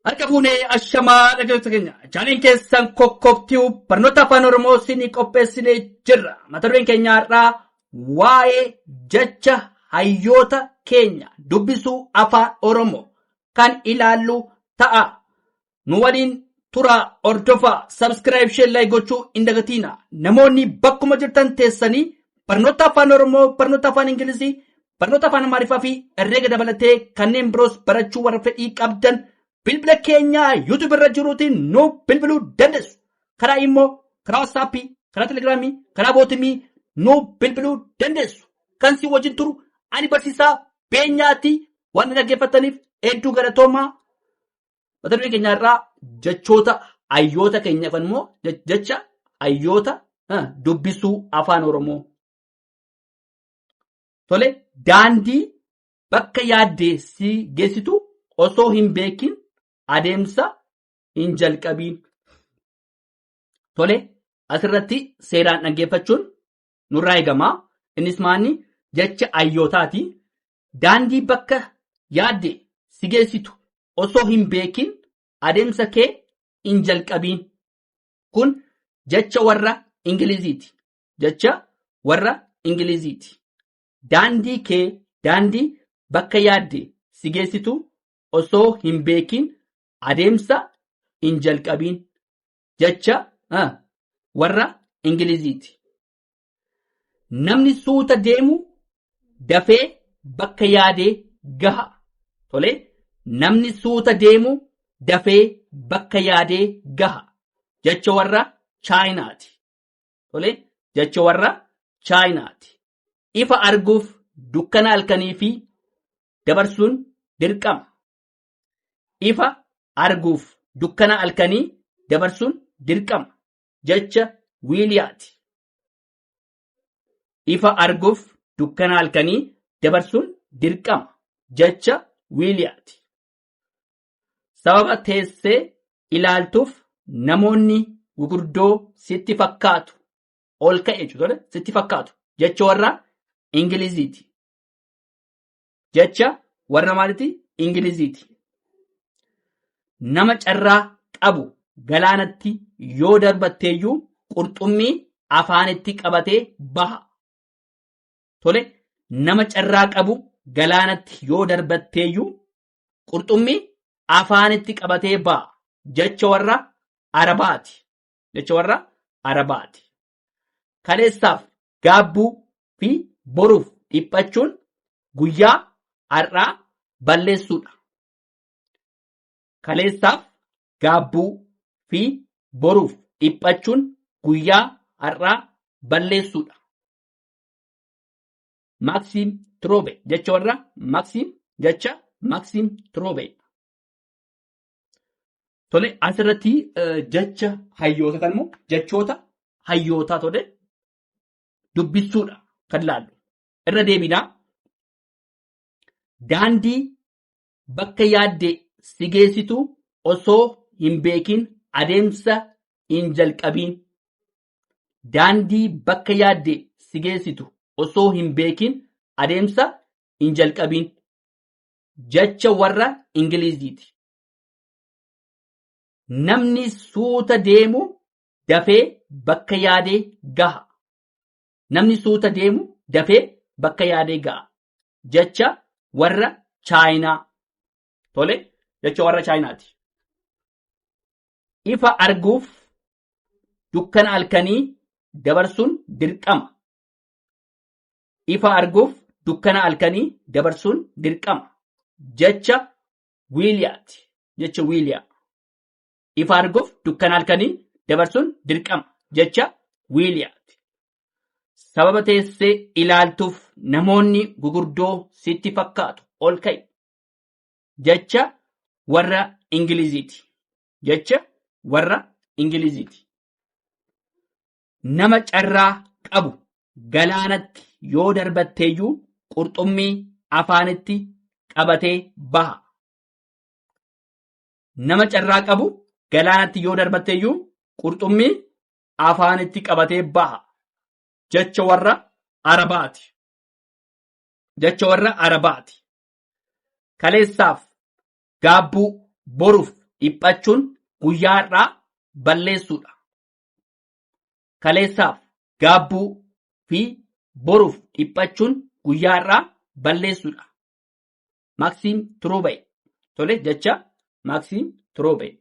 Argabuunee ashamaa dhaggeeffattoota keenya chaaniin keessan kokkobtuu barnoota afaan oromoo isinii qopheessinee jirra. Mata dureen keenya har'aa waa'ee jecha hayyoota keenya dubbisuu afaan oromoo kan ilaallu ta'a. Nu waliin turaa hordofaa subscribe share like gochuu hin dagatiina. Namoonni bakkuma jirtan teessanii barnoota afaan oromoo, barnoota afaan ingilizii, barnoota afaan amaariffaa fi herreega dabalatee kanneen biroos barachuu warra fedhii qabdan bilbila keenya YouTube irra jiruutiin nu bilbiluu dandeessu. Karaa immoo karaa WhatsApp, karaa Telegram, karaa bootimii nu bilbiluu dandeessu. Kan si wajjin turu ani barsiisaa beenyaati. Waan dhaggeeffataniif hedduu galatoomaa. Mata dureen keenya irraa jechoota hayyoota keenyaaf immoo jecha hayyoota dubbisuu afaan oromoo. Tole daandii bakka yaaddee si geessitu osoo hin beekin adeemsa hin jalqabiin. Tole asirratti seeraan dhaggeeffachuun nurraa eegama. Innis maanni jecha hayyootaati. Daandii bakka yaaddee si geessitu osoo hin beekin adeemsa kee hin jalqabiin. Kun jecha warra Ingiliziiti. Jecha warra Ingiliziiti. Daandii bakka yaaddee si geessitu osoo hin beekin adeemsa hin jalqabiin. Jecha warra Ingiliziiti. Namni suuta deemu dafee bakka yaadee gaha. Tole namni suuta deemu dafee bakka yaadee gaha. Jecha warra Chaayinaati. Tole jecha warra Chaayinaati. Ifa arguuf dukkana halkanii fi dabarsuun dirqama. Ifa arguuf dukkana halkanii dabarsuun dirqama. Jecha Wiiliyaati. Ifa arguuf dukkana halkanii dabarsuun dirqama. Jecha Wiiliyaati. Sababa teessee ilaaltuuf namoonni gurguddoo sitti fakkaatu. Ol ka'e jechuudha. Sitti fakkaatu. Jecha warra Ingiliziiti. Jecha warra maaliiti? Ingiliziiti. Nama carraa qabu galaanatti yoo darbatteeyyuu qurxummii afaanitti qabatee baha. Tole nama carraa qabu galaanatti yoo darbatteeyyuu qurxummii afaanitti qabatee baha. Jecha warra Arabaati. Jecha warra Arabaati. Kaleessaaf gaabbuu fi boruuf dhiphachuun guyyaa har'aa balleessuudha. Kaleessaaf gaabbuu fi boruuf dhiphachuun guyyaa har'aa balleessuudha. Maxim Troobe jecha warra Maxim Troobe. Tole asirratti jecha hayyoota kan immoo jechoota hayyootaa tole dubbisuudha kan ilaallu. Irra deebinaa. Daandii bakka yaaddee si geessitu osoo hin beekin adeemsa hin jalqabiin. Daandii bakka yaaddee si geessitu osoo hin beekin adeemsa hin jalqabiin. Jecha warra Ingiliziiti. Namni suuta deemu dafee bakka yaadee gaha. Namni suuta deemu dafee bakka yaadee gaha. Jecha warra Chaayinaa. Tole jecha warra Chaayinaati. Ifa arguuf dukkana halkanii dabarsuun dirqama. Ifa arguuf dukkana halkanii dabarsuun dirqama. Jecha Wiiliyaati. Jecha Wiiliyaa. Ifa arguuf dukkana halkanii dabarsuun dirqama. Jecha Wiiliyaati. Sababa teessee ilaaltuuf namoonni gurguddoo sitti fakkaatu. Ol ka'i. Jecha warra Ingiliziiti. Jecha warra Ingiliziiti. Nama carraa qabu galaanatti yoo darbatteeyyuu qurxummii afaanitti qabatee baha. Nama carraa qabu galaanatti yoo darbatteeyyuu qurxummii afaanitti qabatee baha. Jecha warra Arabaati. Jecha warra Arabaati. Kaleessaaf gaabbuu boruuf dhiphachuun guyyaa irraa balleessuudha. Kaleessaaf gaabbuu fi boruuf dhiphachuun guyyaa irraa balleessuudha. Maaksiim Tiruubee. Tole jecha Maaksiim Tiruubee.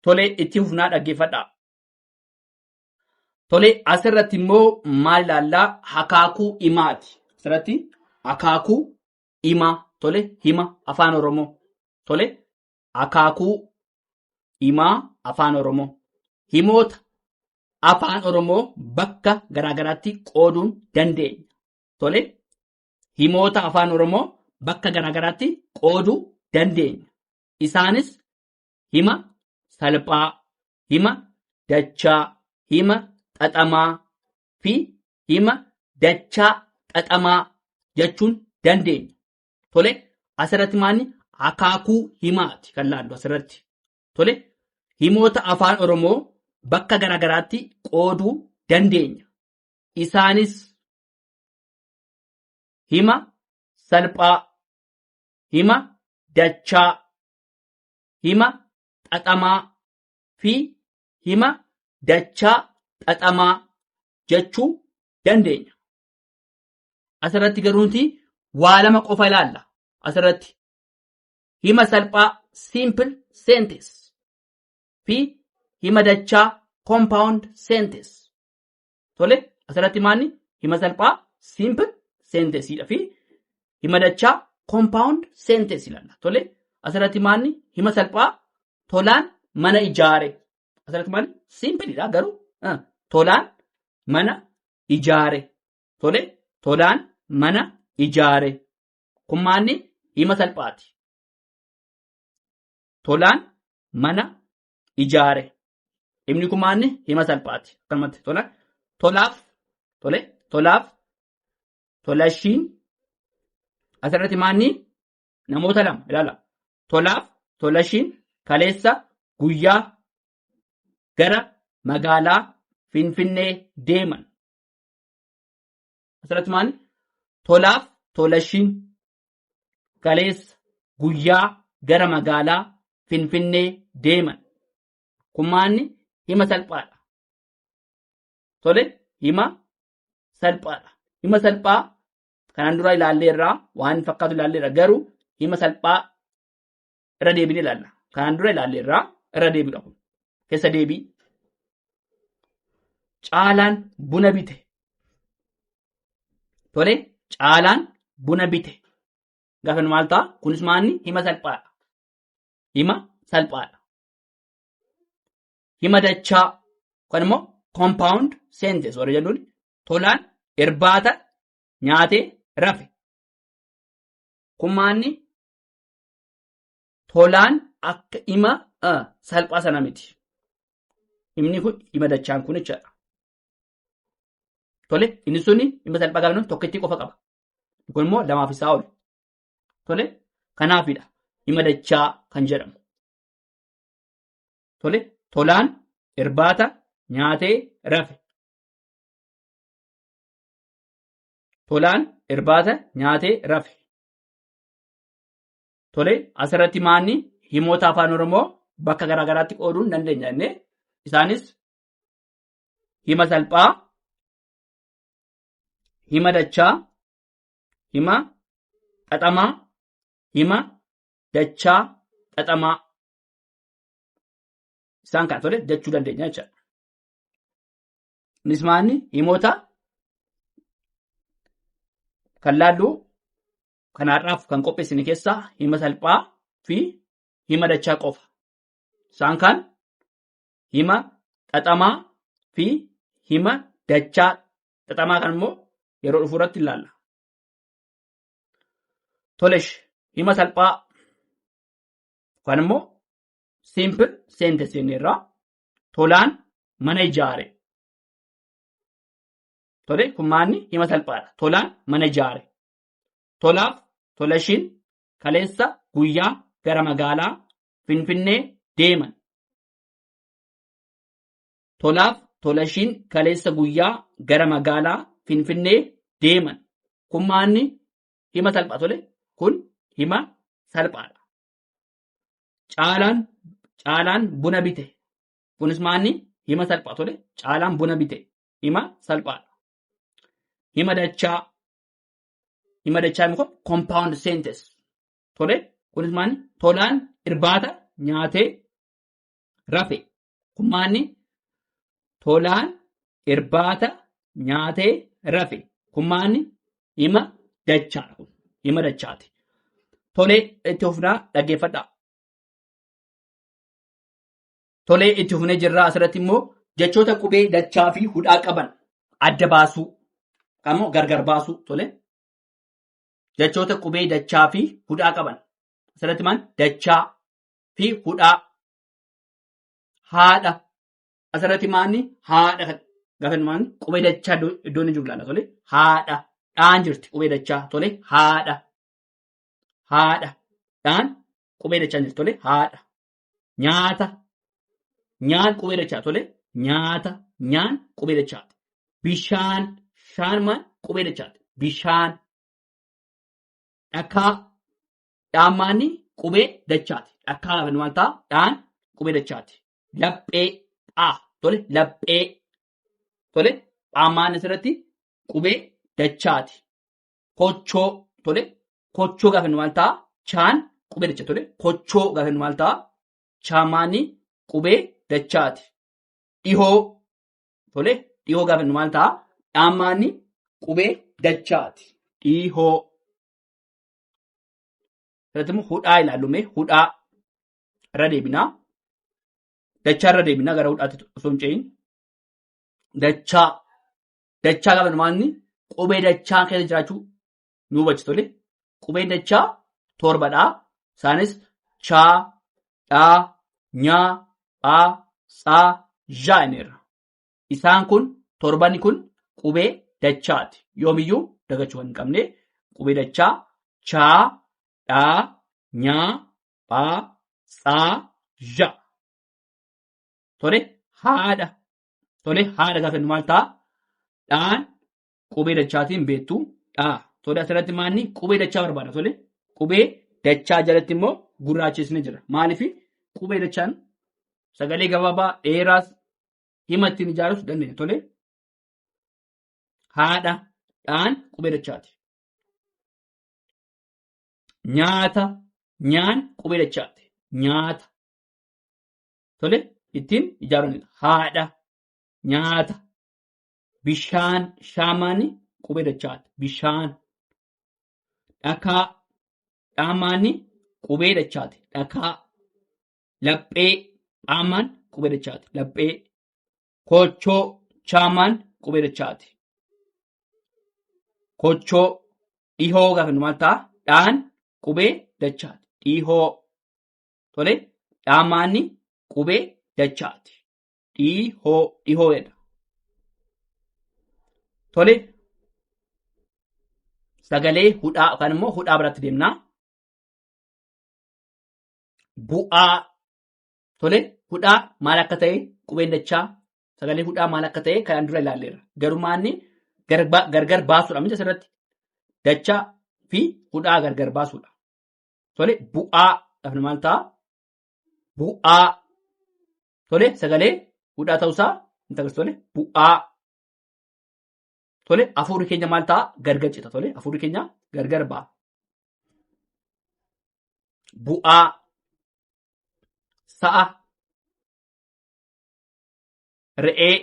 Tole itti fufnaa dhaggeeffadhaa. Tole asirratti immoo maal ilaallaa? Akaakuu himaati. Asirratti akaakuu himaa. Tole hima afaan Oromoo. Tole akaakuu himaa afaan Oromoo. Himoota afaan Oromoo bakka garaagaraatti qooduun dandeenya. Tole himoota afaan Oromoo bakka garaagaraatti qooduu dandeenya. Isaanis hima salphaa, hima dachaa, hima xaxamaa fi hima dachaa xaxamaa jechuun dandeenya. Tole asirratti maanni akaakuu himaati kan laallu asirratti. Tole himoota afaan Oromoo bakka garaagaraatti qooduu dandeenya. Isaanis hima salphaa, hima dachaa, hima xaxamaa fi hima dachaa xaxamaa jechuu dandeenya. Asirratti garuuti waa lama qofa ilaalla. Asirratti hima salphaa simple sentence fi hima dachaa compound sentence. Tole asirratti maanni hima salphaa simple sentence fi hima dachaa compound sentence ilaalla. Tole asirratti maanni hima salphaa tolaan mana ijaare. Asirratti maanni simple dha garuu tolaan mana ijaare. Tole tolaan mana ijaare. Kun maanni hima salphaati. Tolaan mana ijaare. Himni kun maanni hima salphaati. Akkanumatti tolaaf tolashiin asirratti maanni namoota lama ilaala. Tolaaf tolashiin kaleessa guyyaa gara magaalaa Finfinnee deeman. Asirratti maanni tolaaf tolashiin kaleessa guyyaa gara magaalaa Finfinnee deeman. Kun maanni hima salphaadha. Tole hima salphaadha. Hima salphaa kanaan dura ilaalleerraa waan fakkaatu ilaalleerra garuu hima salphaa irra deebiin ilaalla. Kanaan dura ilaalleerraa irra deebiidha kun. Keessa deebii. Caalaan buna bite. Tole caalaan buna bite. Gaafa maal ta'a? Kunis maanni hima salphaadha. Hima salphaadha. Hima dachaa kan immoo compound sentence warra jennuun tolaan irbaata nyaatee rafe. Kun maanni tolaan akka hima salphaa sana miti. Himni kun hima dachaan kun jechaadha. Tole inni suni hima salphaa gaafa tokkitti qofa qaba. Kun immoo lamaaf isaa ol. Tole kanaafidha hima dachaa kan jedhamu. Tole tolaan irbaata nyaatee rafe. Tolaan irbaata nyaatee rafe. Tole asirratti maanni himoota afaan Oromoo bakka garaagaraatti qooduu dandeenya jennee isaanis hima salphaa, hima dachaa, hima xaxamaa, hima dachaa xaxamaa. Isaan kana tole jechuu dandeenya jechuudha. Innis maanni himoota kan laallu kanaadhaaf kan qopheessine keessaa hima salphaa fi hima dachaa qofa. Isaan kan hima xaxamaa fi hima dachaa xaxamaa kan immoo yeroo dhufu irratti ilaalla. Tolesh hima salphaa kan immoo simple sentence jenneerraa tolaan mana ijaare. Tole kun maanni hima salphaadha. Tolaan mana ijaare. Tolaaf tolashiin kaleessa guyyaa gara magaalaa Finfinnee deeman. Tolaaf tolashiin kaleessa guyyaa gara magaalaa Finfinnee deeman. Kun maanni hima salphaa. Tole kun hima salphaadha. caalaan buna bite. Kunis maanni hima salphaa tole. Caalaan buna bite hima salphaadha. Hima dachaa immoo compound sentence tole. Kunis maanni tolaan irbaata nyaatee rafe. Kun maanni tolaan irbaata nyaatee rafe. Kun maanni hima dachaadha. Hima dachaati. Tolee itti fufnaa dhaggeeffadhaa. Tolee itti fufnee jirraa asirratti immoo jechoota qubee dachaa fi hudhaa qaban adda baasuu ammoo gargar baasuu tole. Jechoota qubee dachaa fi hudhaa qaban asirratti maal dachaa fi hudhaa haadha asirratti maanni haadha gaafa maanni qubee dachaa iddoo inni jiru ilaala tole. Haadha dhaan jirti qubee dachaa tole. Haadha dhaan qubee dachaa jirti tole. Haadha nyaata nyaan qubee dachaa tole. Nyaata nyaan qubee dachaati. Bishaan shaan maal qubee dachaati. Bishaan dhakaa dhaan maanni qubee dachaati. Dhakaa gaafa maal ta'a dhaan qubee dachaati. Laphee phaa tole. Laphee tole. Phaan asirratti qubee dachaati. Kochoo tole. Kochoo gaafa maal ta'a chaan qubee dachaa tole. Kochoo gaafa maal ta'a chaan maanni qubee dachaati. Dhihoo tole. Dhihoo gaafa maal ta'a dhaan maanni qubee dachaati. Dhihoo. Asirratti immoo hudhaa ilaallume hudhaa irra deebinaa. Dachaa irra deebinaa gara hudhaatti osoo hin ce'in. Dachaa gaafa maanni qubee dachaa keessa jiraachuu nu hubachiisa tole. Qubeen dachaa torbadha. Isaanis chaa, dhaa, nyaa, phaa, tsaa, zhaa jenneerra. Isaan kun torbanni kun qubee dachaati. Yoomiyyuu dagachuu hin qabne qubee dachaa chaa, dhaa, nyaa, phaa, tsaa, zhaa. Tole haadha. Tole haadha gaafa maal ta'a dhaan qubee dachaatiin beektu dhaa. Tole asirratti maanni qubee dachaa barbaada tole. Qubee dachaa jalatti immoo gurraachesni jira. Maaliif qubee dachaan sagalee gabaabaa dheeraas hima ittiin ijaarus dandeenya tole. Haadha dhaan qubee dachaati. Nyaata nyaan qubee dachaati. Nyaata tole ittiin ijaaruun haadha nyaata. Bishaan shaamaani qubee dachaati. Bishaan. Dhakaa dhaamaani qubee dachaati. Dhakaa. Laphee dhaamaan qubee dachaati. Laphee. Kochoo chaamaan qubee dachaati. Kochoo. Dhihoo gaafa maal ta'a dhaan qubee dachaati. Dhihoo. Tole dhaamaani qubee dachaati. Dhihoo jedha. Tole sagalee hudhaa yookaan immoo hudhaa biratti deemnaa. Bu'aa. Tole hudhaa maal akka ta'e qubeen dachaa sagalee hudhaa maal akka ta'e kan dura ilaalleerra. Garuu maanni gargar baasuudha miti asirratti. Dachaa fi hudhaa gargar baasuudha. Tole bu'aa gaafa maal ta'a? Bu'aa. Tole sagalee hudhaa ta'uusaa hin agarsiisu tole bu'aa. Tole hafuurri keenya maal ta'a? Gargar cita tole hafuurri keenya gargar ba'a. Bu'aa. Sa'a. Re'ee.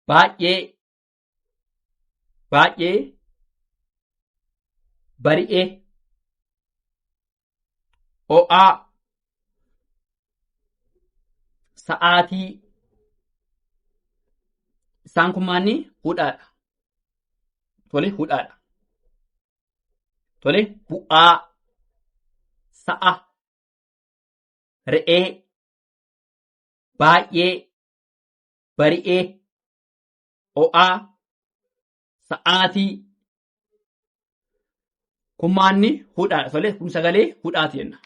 Baay'ee. Baay'ee. Bari'ee. Ho'aa. Sa'aatii. Isaan kun maanni hudhaadha. Tole hudhaadha. Tole bu'aa. Sa'a. Re'ee. Baay'ee. Bari'ee. Ho'aa. Sa'aatii. Kun maanni hudhaadha. Tole kun sagalee hudhaati jenna.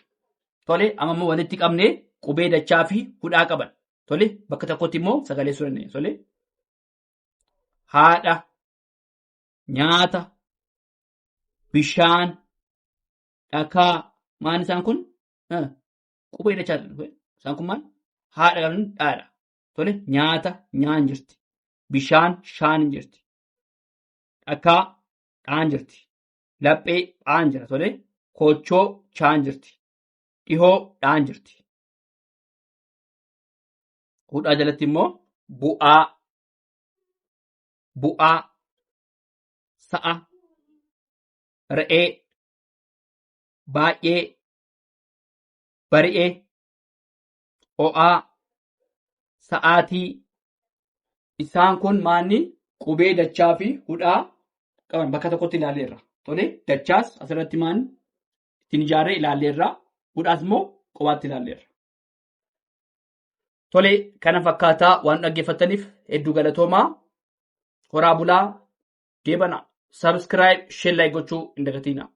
Tole amma immoo walitti qabnee qubee dachaa fi hudhaa qaban. Tole bakka tokkotti immoo sagalee suuranne. Tole haadha. Nyaata. Bishaan. Dhakaa. Maan isaan kun Qubee dachaa isaan kun maal? Haadha qabni dhaadha. Tole nyaata nyaan jirti. Bishaan shaan jirti. Dhakaa dhaan jirti. Laphee dhaan jira. Tole kochoo chaan jirti. Dhihoo dhaan jirti. Hudhaa jalatti immoo bu'aa, sa'a, re'ee, baay'ee, bari'ee, ho'aa, sa'aatii. Isaan kun maanni qubee dachaa fi hudhaa qaban bakka tokkotti ilaalleerra. Tole dachaas asirratti maan ittiin ijaarree ilaalleerra. Hudhaas immoo qubaatti ilaalleerra. Tole kana fakkaataa waan dhaggeeffataniif hedduu galatoomaa. Horaa bulaa deebana. Subscribe, share, like gochuu hin dagatinaa.